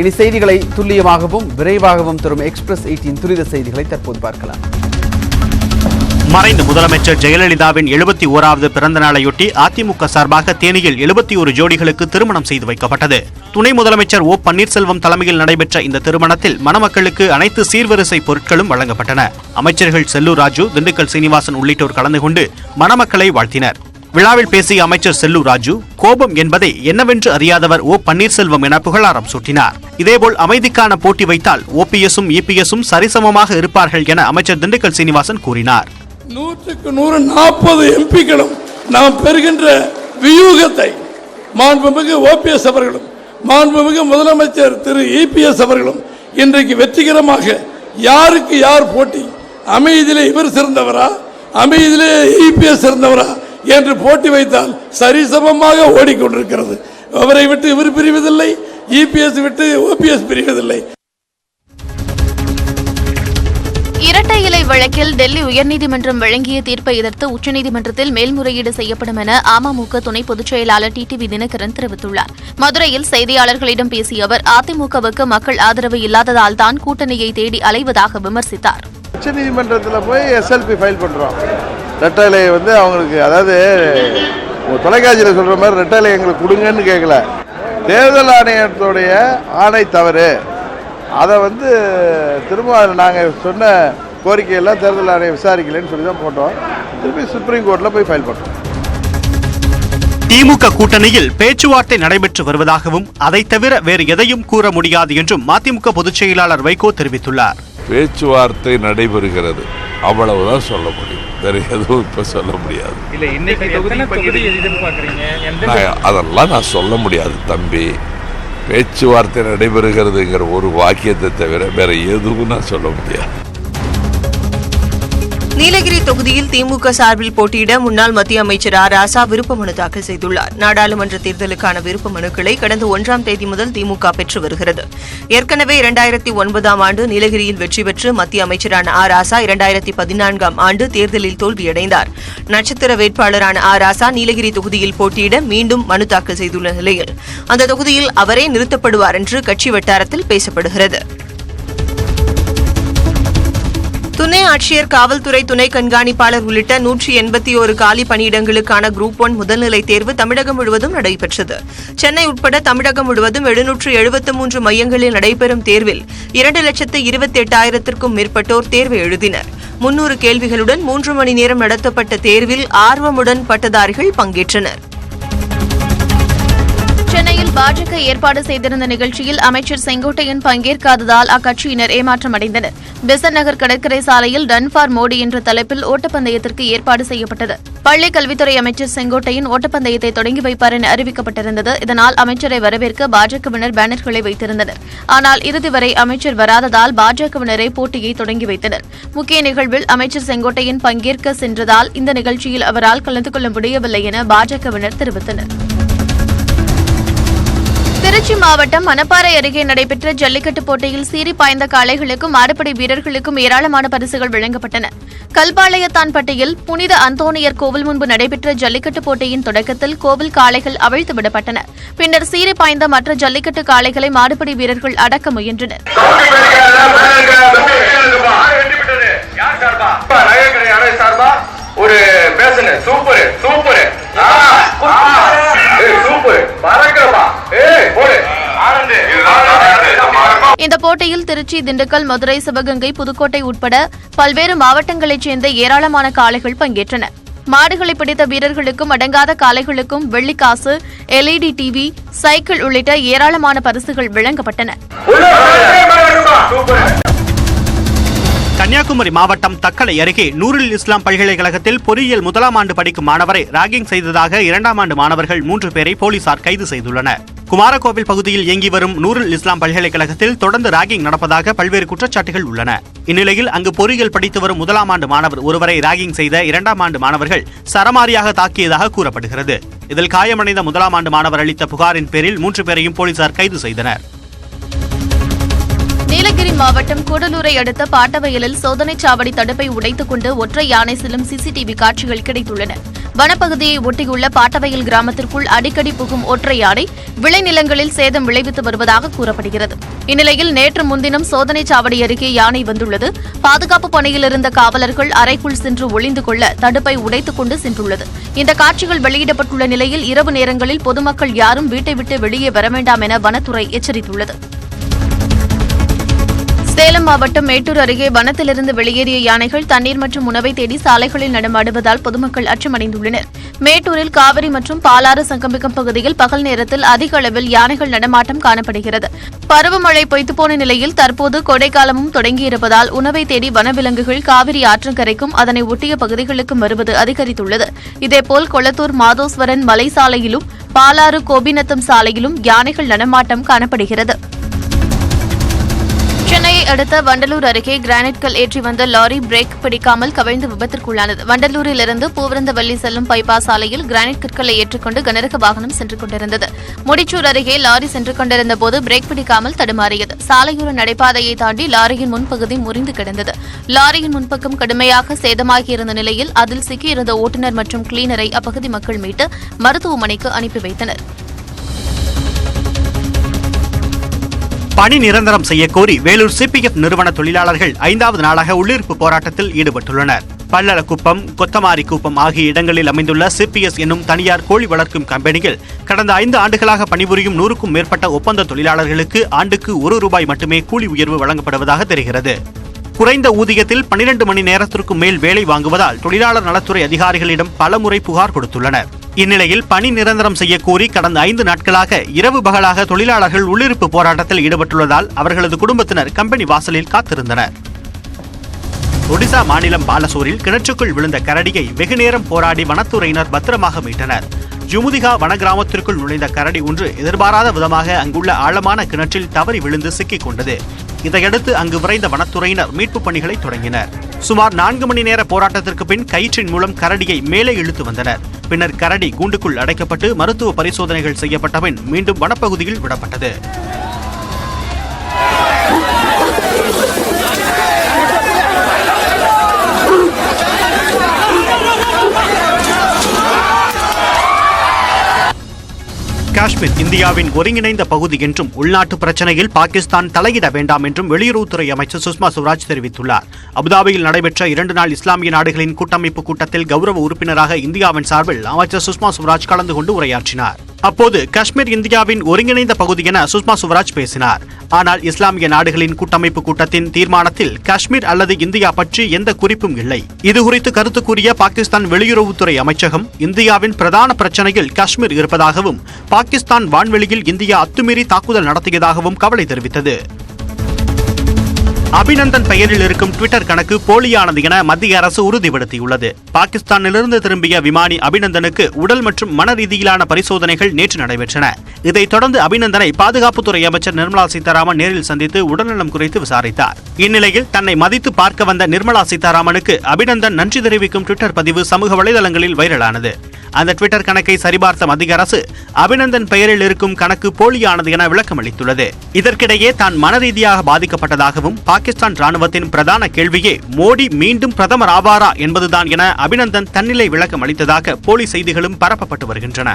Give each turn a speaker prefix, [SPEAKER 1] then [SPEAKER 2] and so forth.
[SPEAKER 1] இனி செய்திகளை துல்லியமாகவும் விரைவாகவும் தரும் எக்ஸ்பிரஸ் 18 துரித செய்திகளை தற்போது பார்க்கலாம்.
[SPEAKER 2] மறைந்த முதலமைச்சர் ஜெயலலிதாவின் 71வது பிறந்த நாளையொட்டி அதிமுக சார்பாக தேனியில் 71 ஜோடிகளுக்கு திருமணம் செய்து வைக்கப்பட்டது. துணை முதலமைச்சர் ஓ பன்னீர்செல்வம் தலைமையில் நடைபெற்ற இந்த திருமணத்தில் மணமக்களுக்கு அனைத்து சீர்வரிசை பொருட்களும் வழங்கப்பட்டன. அமைச்சர்கள் செல்லூர் ராஜு, திண்டுக்கல் சீனிவாசன் உள்ளிட்டோர் கலந்து கொண்டு மணமக்களை வாழ்த்தினர். விழாவில் பேசிய அமைச்சர் செல்லூர் ராஜு, கோபம் என்பதை என்னவென்று அறியாதவர் ஓ பன்னீர்செல்வம் என புகழாரம் சூட்டினார். இதேபோல் அமைதிக்கான போட்டி வைத்தால் ஓபிஎஸும் இபிஎஸும் சரிசமமாக இருப்பார்கள் என அமைச்சர் திண்டுக்கல் சீனிவாசன் கூறினார்.
[SPEAKER 3] 100க்கு 140 எம்பிக்களும் நாம் பெறுகின்ற வியூகத்தை மாண்புமிகு ஓபிஎஸ் அவர்களும் மாண்புமிகு முதலமைச்சர் திரு இபிஎஸ் அவர்களும் இன்றைக்கு வெற்றிகரமாக யாருக்கு யார் போட்டி, அமைதியிலே இவர் சிறந்தவரா, அமைதியிலே இபிஎஸ் சிறந்தவரா என்று போட்டி வைத்தால் சரிசமமாக ஓடிக்கொண்டிருக்கிறது. அவரை விட்டு இவர் பிரிவதில்லை, இபிஎஸ் விட்டு ஓபிஎஸ் பிரிவதில்லை.
[SPEAKER 4] இரட்டை இலை வழக்கில் டெல்லி உயர்நீதிமன்றம் வழங்கிய தீர்ப்பை எதிர்த்து உச்சநீதிமன்றத்தில் மேல்முறையீடு செய்யப்படும் என அமமுக துணை பொதுச் செயலாளர் டிடிவி தினகரன் தெரிவித்துள்ளார். மதுரையில் செய்தியாளர்களிடம் பேசிய அவர், அதிமுகவுக்கு மக்கள் ஆதரவு இல்லாததால் தான் கூட்டணியை தேடி அலைவதாக விமர்சித்தார்.
[SPEAKER 5] உச்சநீதிமன்றத்தில் போய் எஸ்எல்பி ஃபைல் பண்றோம். ரெட்டை இலை அவங்களுக்கு, அதாவது தொலைக்காட்சியில் சொல்ற மாதிரி ரெட்டை இலை எங்களுக்கு கொடுங்கன்னு கேட்கல. தேர்தல் ஆணையத்துடைய ஆணை தவறு, அதை திரும்ப நாங்கள் சொன்ன கோரிக்கையெல்லாம் தேர்தல் ஆணையம் விசாரிக்கலன்னு சொல்லி தான் போட்டோம். திருப்பி சுப்ரீம் கோர்ட்டில் போய் ஃபைல் பண்ணுறோம்.
[SPEAKER 2] திமுக கூட்டணியில் பேச்சுவார்த்தை நடைபெற்று வருவதாகவும் அதை தவிர வேறு எதையும் கூற முடியாது என்றும் மதிமுக பொதுச் செயலாளர் வைகோ தெரிவித்துள்ளார்.
[SPEAKER 6] பேச்சுவார்த்தை நடைபெறுகிறது, அவ்வளவுதான் சொல்ல முடியும், வேற எதுவும் இப்ப சொல்ல முடியாது. அதெல்லாம் நான் சொல்ல முடியாது தம்பி. பேச்சுவார்த்தை நடைபெறுகிறதுங்கிற ஒரு வாக்கியத்தை தவிர வேற எதுவும் நான் சொல்ல முடியாது.
[SPEAKER 7] நீலகிரி தொகுதியில் திமுக சார்பில் போட்டியிட முன்னாள் மத்திய அமைச்சர் ஆர் ராசா விருப்ப மனு தாக்கல் செய்துள்ளார். நாடாளுமன்ற தேர்தலுக்கான விருப்ப மனுக்களை கடந்த 1ஆம் தேதி முதல் திமுக பெற்று வருகிறது. ஏற்கனவே 2009ஆம் ஆண்டு நீலகிரியில் வெற்றி பெற்று மத்திய அமைச்சரான ஆர் ராசா 2014ஆம் ஆண்டு தேர்தலில் தோல்வியடைந்தார். நட்சத்திர வேட்பாளரான ஆர் ராசா நீலகிரி தொகுதியில் போட்டியிட மீண்டும் மனு தாக்கல் செய்துள்ள நிலையில் அந்த தொகுதியில் அவரே நிறுத்தப்படுவார் என்று கட்சி வட்டாரத்தில் பேசப்படுகிறது. துணை ஆட்சியர், காவல்துறை துணை கண்காணிப்பாளர் உள்ளிட்ட 181 காலி பணியிடங்களுக்கான குரூப் 1 முதல்நிலை தேர்வு தமிழகம் முழுவதும் நடைபெற்றது. சென்னை உட்பட தமிழகம் முழுவதும் 773 மையங்களில் நடைபெறும் தேர்வில் 2,28,000க்கும் மேற்பட்டோர் தேர்வு எழுதினர். 300 கேள்விகளுடன் 3 மணி நேரம் நடத்தப்பட்ட தேர்வில் ஆர்வமுடன் பட்டதாரிகள் பங்கேற்றனர்.
[SPEAKER 4] சென்னையில் பாஜக ஏற்பாடு செய்திருந்த நிகழ்ச்சியில் அமைச்சர் செங்கோட்டையன் பங்கேற்காததால் அக்கட்சியினர் ஏமாற்றம் அடைந்தனர். பெசன்ட் நகர் கடற்கரை சாலையில் ரன் ஃபார் மோடி என்ற தலைப்பில் ஓட்டப்பந்தயத்திற்கு ஏற்பாடு செய்யப்பட்டது. பள்ளிக் கல்வித்துறை அமைச்சர் செங்கோட்டையன் ஓட்டப்பந்தயத்தை தொடங்கி வைப்பார் என அறிவிக்கப்பட்டிருந்தது. இதனால் அமைச்சரை வரவேற்க பாஜகவினர் பேனர்களை வைத்திருந்தனர். ஆனால் இறுதி வரை அமைச்சர் வராததால் பாஜகவினரை போட்டியை தொடங்கி வைத்தனர். முக்கிய நிகழ்வில் அமைச்சர் செங்கோட்டையன் பங்கேற்க சென்றதால் இந்த நிகழ்ச்சியில் அவரால் கலந்து கொள்ள முடியவில்லை என பாஜகவினர் தெரிவித்தனர். திருச்சி மாவட்டம் மணப்பாறை அருகே நடைபெற்ற ஜல்லிக்கட்டு போட்டியில் சீறி பாய்ந்த காளைகளுக்கும் மாடுபிடி வீரர்களுக்கும் ஏராளமான பரிசுகள் வழங்கப்பட்டன. கல்பாளையத்தான்பட்டியில் புனித அந்தோணியர் கோவில் முன்பு நடைபெற்ற ஜல்லிக்கட்டு போட்டியின் தொடக்கத்தில் கோவில் காளைகள் அவிழ்த்து விடப்பட்டன. பின்னர் சீறி பாய்ந்த மற்ற ஜல்லிக்கட்டு காளைகளை மாடுபிடி வீரர்கள் அடக்க முயன்றனர். இந்த போட்டியில் திருச்சி, திண்டுக்கல், மதுரை, சிவகங்கை, புதுக்கோட்டை உட்பட பல்வேறு மாவட்டங்களைச் சேர்ந்த ஏராளமான காளைகள் பங்கேற்றன. மாடுகளை பிடித்த வீரர்களுக்கும் அடங்காத காளைகளுக்கும் வெள்ளிக்காசு, LED டிவி, சைக்கிள் உள்ளிட்ட ஏராளமான பரிசுகள் வழங்கப்பட்டன.
[SPEAKER 2] கன்னியாகுமரி மாவட்டம் தக்கலை அருகே நூருல் இஸ்லாம் பல்கலைக்கழகத்தில் பொறியியல் 1ஆம் ஆண்டு படிக்கும் மாணவரை ராகிங் செய்ததாக 2ஆம் ஆண்டு மாணவர்கள் 3 பேரை போலீசார் கைது செய்துள்ளனர். குமாரகோவில் பகுதியில் இயங்கி வரும் நூருல் இஸ்லாம் பல்கலைக்கழகத்தில் தொடர்ந்து ராகிங் நடப்பதாக பல்வேறு குற்றச்சாட்டுகள் உள்ளன. இந்நிலையில் அங்கு பொறியியல் படித்து வரும் 1ஆம் ஆண்டு மாணவர் ஒருவரை ராகிங் செய்த 2ஆம் ஆண்டு மாணவர்கள் சரமாரியாக தாக்கியதாக கூறப்படுகிறது. இதில் காயமடைந்த 1ஆம் ஆண்டு மாணவர் அளித்த புகாரின் பேரில் 3 பேரையும் போலீசார் கைது செய்தனர்.
[SPEAKER 4] நீலகிரி தேனி மாவட்டம் கூடலூரை அடுத்த பாட்டவயலில் சோதனைச் சாவடி தடுப்பை உடைத்துக் கொண்டு ஒற்றை யானை செல்லும் சிசிடிவி காட்சிகள் கிடைத்துள்ளன. வனப்பகுதியை ஒட்டியுள்ள பாட்டவயல் கிராமத்திற்குள் அடிக்கடி புகும் ஒற்றை யானை விளைநிலங்களில் சேதம் விளைவித்து வருவதாக கூறப்படுகிறது. இந்நிலையில் நேற்று முன்தினம் சோதனைச் சாவடி அருகே யானை வந்துள்ளது. பாதுகாப்பு பணியில் இருந்த காவலர்கள் அறைக்குள் சென்று ஒளிந்து கொள்ள தடுப்பை உடைத்துக் கொண்டு சென்றுள்ளது. இந்த காட்சிகள் வெளியிடப்பட்டுள்ள நிலையில் இரவு நேரங்களில் பொதுமக்கள் யாரும் வீட்டை விட்டு வெளியே வர வேண்டாம் என வனத்துறை எச்சரித்துள்ளது. சேலம் மாவட்டம் மேட்டூர் அருகே வனத்திலிருந்து வெளியேறிய யானைகள் தண்ணீர் மற்றும் உணவை தேடி சாலைகளில் நடமாடுவதால் பொதுமக்கள் அச்சமடைந்துள்ளனர். மேட்டூரில் காவிரி மற்றும் பாலாறு சங்கமிக்கும் பகுதியில் பகல் நேரத்தில் அதிக அளவில் யானைகள் நடமாட்டம் காணப்படுகிறது. பருவமழை பொய்த்துப்போன நிலையில் தற்போது கோடைக்காலமும் தொடங்கியிருப்பதால் உணவை தேடி வனவிலங்குகள் காவிரி ஆற்றங்கரைக்கும் அதனை ஒட்டிய பகுதிகளுக்கும் வருவது அதிகரித்துள்ளது. இதேபோல் கொளத்தூர் மாதோஸ்வரன் மலை சாலையிலும் பாலாறு கோபிநத்தம் சாலையிலும் யானைகள் நடமாட்டம் காணப்படுகிறது. சென்னையை அடுத்த வண்டலூர் அருகே கிரானைட் கல் ஏற்றி வந்த லாரி பிரேக் பிடிக்காமல் கவிழ்ந்து விபத்திற்குள்ளானது. வண்டலூரிலிருந்து பூவிருந்தவல்லி செல்லும் பைபாஸ் சாலையில் கிரானைட் கற்களை ஏற்றுக்கொண்டு கனரக வாகனம் சென்று கொண்டிருந்தது. முடிச்சூர் அருகே லாரி சென்று கொண்டிருந்த போது பிரேக் பிடிக்காமல் தடுமாறியது. சாலையோர நடைபாதையை தாண்டி லாரியின் முன்பகுதி முறிந்து கிடந்தது. லாரியின் முன்பக்கம் கடுமையாக சேதமாகியிருந்த நிலையில் அதில் சிக்கியிருந்த ஓட்டுநர் மற்றும் கிளீனரை அப்பகுதி மக்கள் மீட்டு மருத்துவமனைக்கு அனுப்பி வைத்தனர்.
[SPEAKER 2] பணி நிரந்தரம் செய்யக்கோரி வேலூர் சிபிஎஃப் நிறுவன தொழிலாளர்கள் 5வது நாளாக உள்ளிருப்பு போராட்டத்தில் ஈடுபட்டுள்ளனர். பல்லளக்குப்பம், கொத்தமாரிக்குப்பம் ஆகிய இடங்களில் அமைந்துள்ள சிபிஎஸ் என்னும் தனியார் கோழி வளர்க்கும் கம்பெனியில் கடந்த 5 ஆண்டுகளாக பணிபுரியும் 100க்கும் மேற்பட்ட ஒப்பந்த தொழிலாளர்களுக்கு ஆண்டுக்கு ₹1 மட்டுமே கூலி உயர்வு வழங்கப்படுவதாக தெரிகிறது. குறைந்த ஊதியத்தில் 12 மணி நேரத்திற்கு மேல் வேலை வாங்குவதால் தொழிலாளர் நலத்துறை அதிகாரிகளிடம் பலமுறை புகார் கொடுத்துள்ளனர். இந்நிலையில் பணி நிரந்தரம் செய்யக்கோரி கடந்த 5 நாட்களாக இரவு பகலாக தொழிலாளர்கள் உள்ளிருப்பு போராட்டத்தில் ஈடுபட்டுள்ளதால் அவர்களது குடும்பத்தினர் கம்பெனி வாசலில் காத்திருந்தனர். ஒடிசா மாநிலம் பாலசோரில் கிணற்றுக்குள் விழுந்த கரடியை வெகுநேரம் போராடி வனத்துறையினர் பத்திரமாக மீட்டனர். ஜுமுதிகா வன கிராமத்திற்குள் நுழைந்த கரடி ஒன்று எதிர்பாராத விதமாக அங்குள்ள ஆழமான கிணற்றில் தவறி விழுந்து சிக்கிக் கொண்டது. இதையடுத்து அங்கு விரைந்த வனத்துறையினர் மீட்புப் பணிகளை தொடங்கினர். சுமார் 4 மணி நேர போராட்டத்திற்கு பின் கயிற்றின் மூலம் கரடியை மேலே இழுத்து வந்தனர். பின்னர் கரடி கூண்டுக்குள் அடைக்கப்பட்டு மருத்துவ பரிசோதனைகள் செய்யப்பட்ட பின் மீண்டும் வனப்பகுதியில் விடப்பட்டது. காஷ்மீர் இந்தியாவின் ஒருங்கிணைந்த பகுதி என்றும் உள்நாட்டு பிரச்சனையில் பாகிஸ்தான் தலையிட வேண்டாம் என்றும் வெளியுறவுத்துறை அமைச்சர் சுஷ்மா சுவராஜ் தெரிவித்துள்ளார். அபுதாபியில் நடைபெற்ற 2 நாள் இஸ்லாமிய நாடுகளின் கூட்டமைப்பு கூட்டத்தில் கௌரவ உறுப்பினராக இந்தியாவின் சார்பில் அமைச்சர் சுஷ்மா சுவராஜ் கலந்து கொண்டு உரையாற்றினார். அப்போது காஷ்மீர் இந்தியாவின் ஒருங்கிணைந்த பகுதி என சுஷ்மா சுவராஜ் பேசினார். ஆனால் இஸ்லாமிய நாடுகளின் கூட்டமைப்பு கூட்டத்தின் தீர்மானத்தில் காஷ்மீர் அல்லது இந்தியா பற்றி எந்த குறிப்பும் இல்லை. இதுகுறித்து கருத்து கூறிய பாகிஸ்தான் வெளியுறவுத்துறை அமைச்சகம் இந்தியாவின் பிரதான பிரச்சனையில் காஷ்மீர் இருப்பதாகவும் பாகிஸ்தான் வான்வெளியில் இந்தியா அத்துமீறி தாக்குதல் நடத்தியதாகவும் கவலை தெரிவித்தது. அபிநந்தன் பெயரில் இருக்கும் ட்விட்டர் கணக்கு போலியானது என மத்திய அரசு உறுதிப்படுத்தியுள்ளது. பாகிஸ்தானிலிருந்து திரும்பிய விமானி அபிநந்தனுக்கு உடல் மற்றும் மன ரீதியிலான பரிசோதனைகள் நேற்று நடைபெற்றன. இதைத் தொடர்ந்து அபிநந்தனை பாதுகாப்புத்துறை அமைச்சர் நிர்மலா சீதாராமன் நேரில் சந்தித்து உடல்நலம் குறித்து விசாரித்தார். இந்நிலையில் தன்னை மதித்து பார்க்க வந்த நிர்மலா சீதாராமனுக்கு அபிநந்தன் நன்றி தெரிவிக்கும் ட்விட்டர் பதிவு சமூக வலைதளங்களில் வைரலானது. அந்த ட்விட்டர் கணக்கை சரிபார்த்த மத்திய அரசு அபிநந்தன் பெயரில் இருக்கும் கணக்கு போலியானது என விளக்கம் அளித்துள்ளது. இதற்கிடையே தான் மனரீதியாக பாதிக்கப்பட்டதாகவும் பாகிஸ்தான் ராணுவத்தின் பிரதான கேள்வியே மோடி மீண்டும் பிரதமர் ஆவாரா என்பதுதான் என அபிநந்தன் தன்னிலை விளக்கம் அளித்ததாக போலி செய்திகளும் பரப்பப்பட்டு வருகின்றன.